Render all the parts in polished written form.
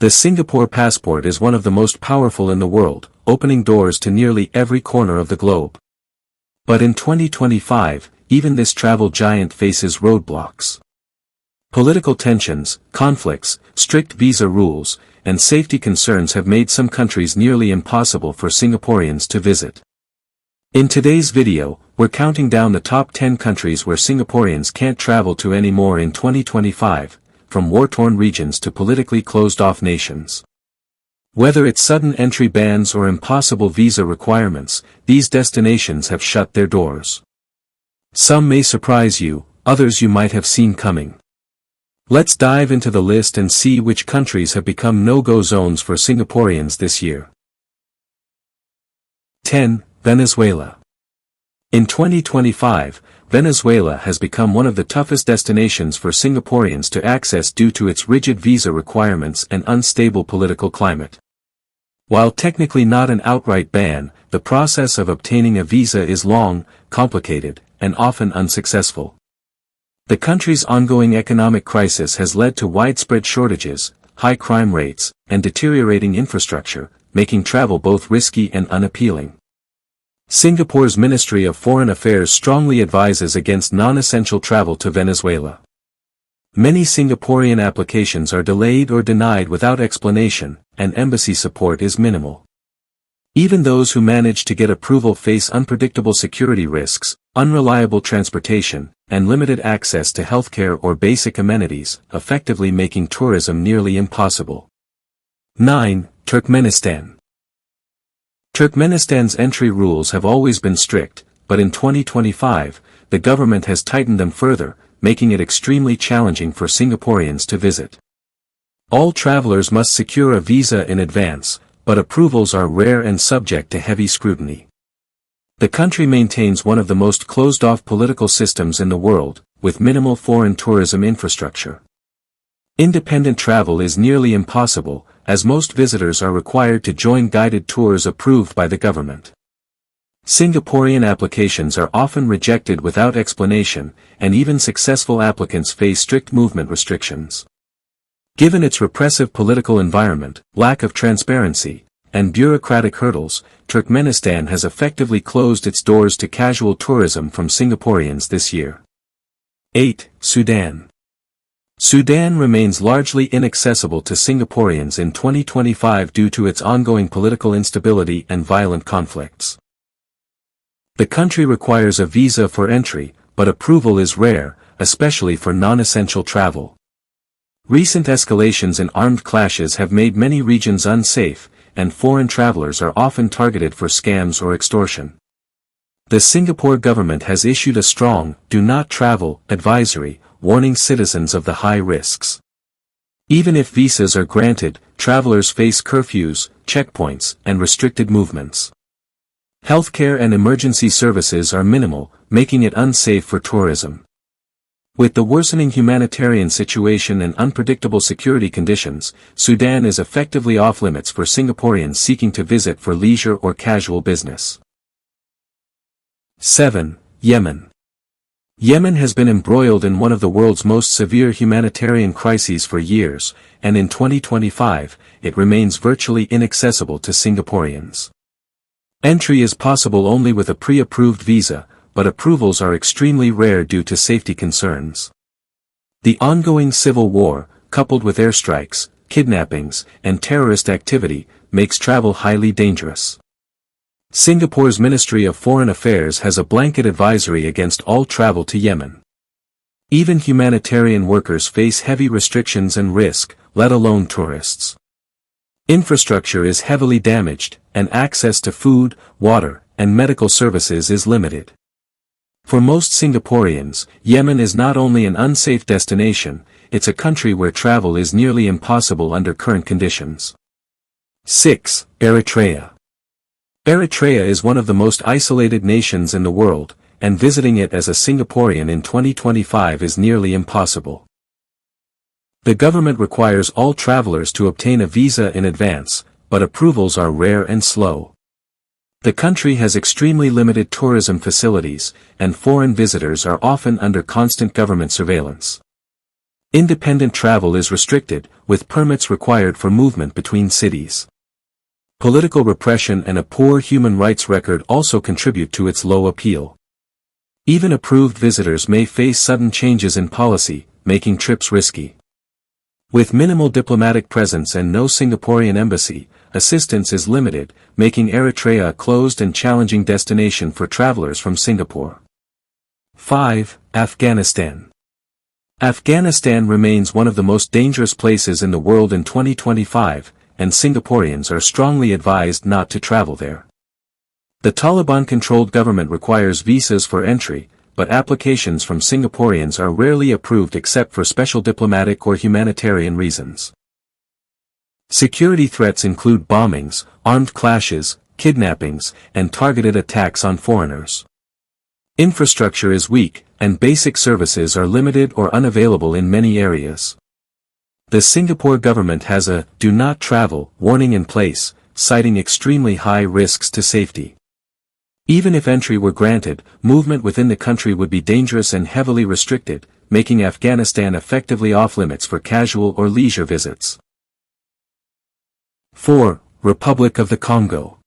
The Singapore passport is one of the most powerful in the world, opening doors to nearly every corner of the globe. But in 2025, even this travel giant faces roadblocks. Political tensions, conflicts, strict visa rules, and safety concerns have made some countries nearly impossible for Singaporeans to visit. In today's video, we're counting down the top 10 countries where Singaporeans can't travel to anymore in 2025, from war-torn regions to politically closed-off nations. Whether it's sudden entry bans or impossible visa requirements, these destinations have shut their doors. Some may surprise you, others you might have seen coming. Let's dive into the list and see which countries have become no-go zones for Singaporeans this year. 10. Venezuela. In 2025, Venezuela has become one of the toughest destinations for Singaporeans to access due to its rigid visa requirements and unstable political climate. While technically not an outright ban, the process of obtaining a visa is long, complicated, and often unsuccessful. The country's ongoing economic crisis has led to widespread shortages, high crime rates, and deteriorating infrastructure, making travel both risky and unappealing. Singapore's Ministry of Foreign Affairs strongly advises against non-essential travel to Venezuela. Many Singaporean applications are delayed or denied without explanation, and embassy support is minimal. Even those who manage to get approval face unpredictable security risks, unreliable transportation, and limited access to healthcare or basic amenities, effectively making tourism nearly impossible. 9. Turkmenistan. Turkmenistan's entry rules have always been strict, but in 2025, the government has tightened them further, making it extremely challenging for Singaporeans to visit. All travelers must secure a visa in advance, but approvals are rare and subject to heavy scrutiny. The country maintains one of the most closed-off political systems in the world, with minimal foreign tourism infrastructure. Independent travel is nearly impossible, as most visitors are required to join guided tours approved by the government. Singaporean applications are often rejected without explanation, and even successful applicants face strict movement restrictions. Given its repressive political environment, lack of transparency, and bureaucratic hurdles, Turkmenistan has effectively closed its doors to casual tourism from Singaporeans this year. 8. Sudan. Sudan remains largely inaccessible to Singaporeans in 2025 due to its ongoing political instability and violent conflicts. The country requires a visa for entry, but approval is rare, especially for non-essential travel. Recent escalations in armed clashes have made many regions unsafe, and foreign travelers are often targeted for scams or extortion. The Singapore government has issued a strong, "Do not travel" advisory, warning citizens of the high risks. Even if visas are granted, travelers face curfews, checkpoints, and restricted movements. Healthcare and emergency services are minimal, making it unsafe for tourism. With the worsening humanitarian situation and unpredictable security conditions, Sudan is effectively off-limits for Singaporeans seeking to visit for leisure or casual business. 7. Yemen. Yemen has been embroiled in one of the world's most severe humanitarian crises for years, and in 2025, it remains virtually inaccessible to Singaporeans. Entry is possible only with a pre-approved visa, but approvals are extremely rare due to safety concerns. The ongoing civil war, coupled with airstrikes, kidnappings, and terrorist activity, makes travel highly dangerous. Singapore's Ministry of Foreign Affairs has a blanket advisory against all travel to Yemen. Even humanitarian workers face heavy restrictions and risk, let alone tourists. Infrastructure is heavily damaged, and access to food, water, and medical services is limited. For most Singaporeans, Yemen is not only an unsafe destination, it's a country where travel is nearly impossible under current conditions. 6. Eritrea. Eritrea is one of the most isolated nations in the world, and visiting it as a Singaporean in 2025 is nearly impossible. The government requires all travelers to obtain a visa in advance, but approvals are rare and slow. The country has extremely limited tourism facilities, and foreign visitors are often under constant government surveillance. Independent travel is restricted, with permits required for movement between cities. Political repression and a poor human rights record also contribute to its low appeal. Even approved visitors may face sudden changes in policy, making trips risky. With minimal diplomatic presence and no Singaporean embassy, assistance is limited, making Eritrea a closed and challenging destination for travelers from Singapore. 5. Afghanistan. Afghanistan remains one of the most dangerous places in the world in 2025, and Singaporeans are strongly advised not to travel there. The Taliban-controlled government requires visas for entry, but applications from Singaporeans are rarely approved except for special diplomatic or humanitarian reasons. Security threats include bombings, armed clashes, kidnappings, and targeted attacks on foreigners. Infrastructure is weak, and basic services are limited or unavailable in many areas. The Singapore government has a "do not travel" warning in place, citing extremely high risks to safety. Even if entry were granted, movement within the country would be dangerous and heavily restricted, making Afghanistan effectively off-limits for casual or leisure visits. 4. Republic of the Congo.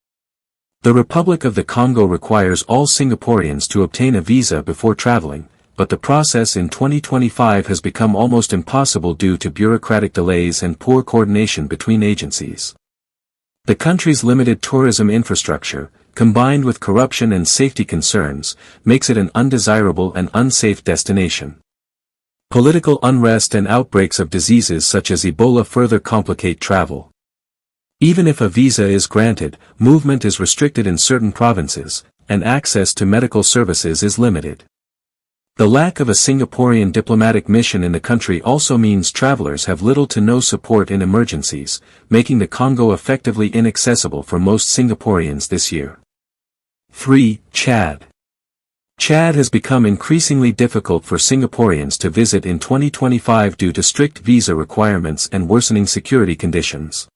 The Republic of the Congo requires all Singaporeans to obtain a visa before traveling, but the process in 2025 has become almost impossible due to bureaucratic delays and poor coordination between agencies. The country's limited tourism infrastructure, combined with corruption and safety concerns, makes it an undesirable and unsafe destination. Political unrest and outbreaks of diseases such as Ebola further complicate travel. Even if a visa is granted, movement is restricted in certain provinces, and access to medical services is limited. The lack of a Singaporean diplomatic mission in the country also means travelers have little to no support in emergencies, making the Congo effectively inaccessible for most Singaporeans this year. 3. Chad. Chad has become increasingly difficult for Singaporeans to visit in 2025 due to strict visa requirements and worsening security conditions.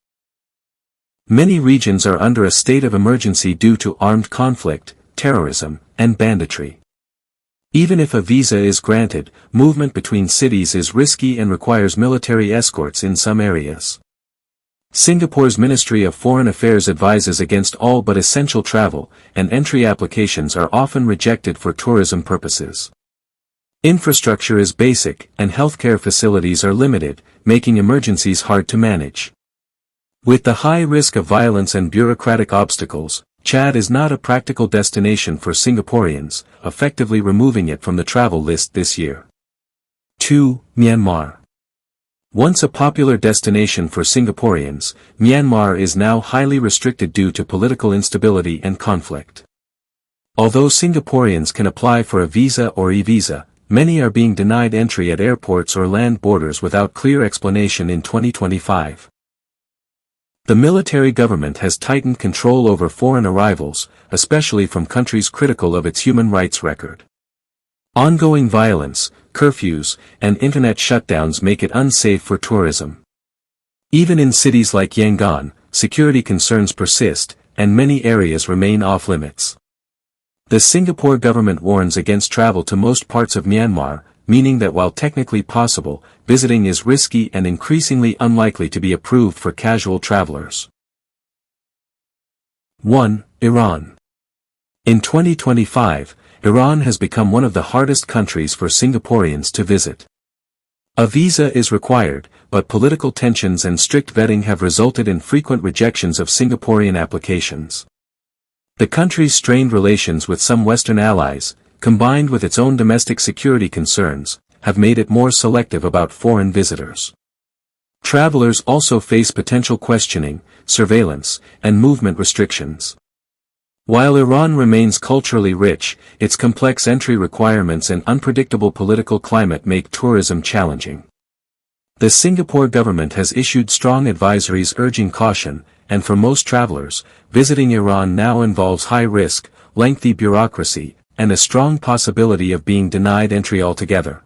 Many regions are under a state of emergency due to armed conflict, terrorism, and banditry. Even if a visa is granted, movement between cities is risky and requires military escorts in some areas. Singapore's Ministry of Foreign Affairs advises against all but essential travel, and entry applications are often rejected for tourism purposes. Infrastructure is basic, and healthcare facilities are limited, making emergencies hard to manage. With the high risk of violence and bureaucratic obstacles, Chad is not a practical destination for Singaporeans, effectively removing it from the travel list this year. 2. Myanmar. Once a popular destination for Singaporeans, Myanmar is now highly restricted due to political instability and conflict. Although Singaporeans can apply for a visa or e-visa, many are being denied entry at airports or land borders without clear explanation in 2025. The military government has tightened control over foreign arrivals, especially from countries critical of its human rights record. Ongoing violence, curfews, and internet shutdowns make it unsafe for tourism. Even in cities like Yangon, security concerns persist, and many areas remain off-limits. The Singapore government warns against travel to most parts of Myanmar, meaning that while technically possible, visiting is risky and increasingly unlikely to be approved for casual travelers. 1. Iran. In 2025, Iran has become one of the hardest countries for Singaporeans to visit. A visa is required, but political tensions and strict vetting have resulted in frequent rejections of Singaporean applications. The country's strained relations with some Western allies, combined with its own domestic security concerns, have made it more selective about foreign visitors. Travelers also face potential questioning, surveillance, and movement restrictions. While Iran remains culturally rich, its complex entry requirements and unpredictable political climate make tourism challenging. The Singapore government has issued strong advisories urging caution, and for most travelers, visiting Iran now involves high risk, lengthy bureaucracy, and a strong possibility of being denied entry altogether.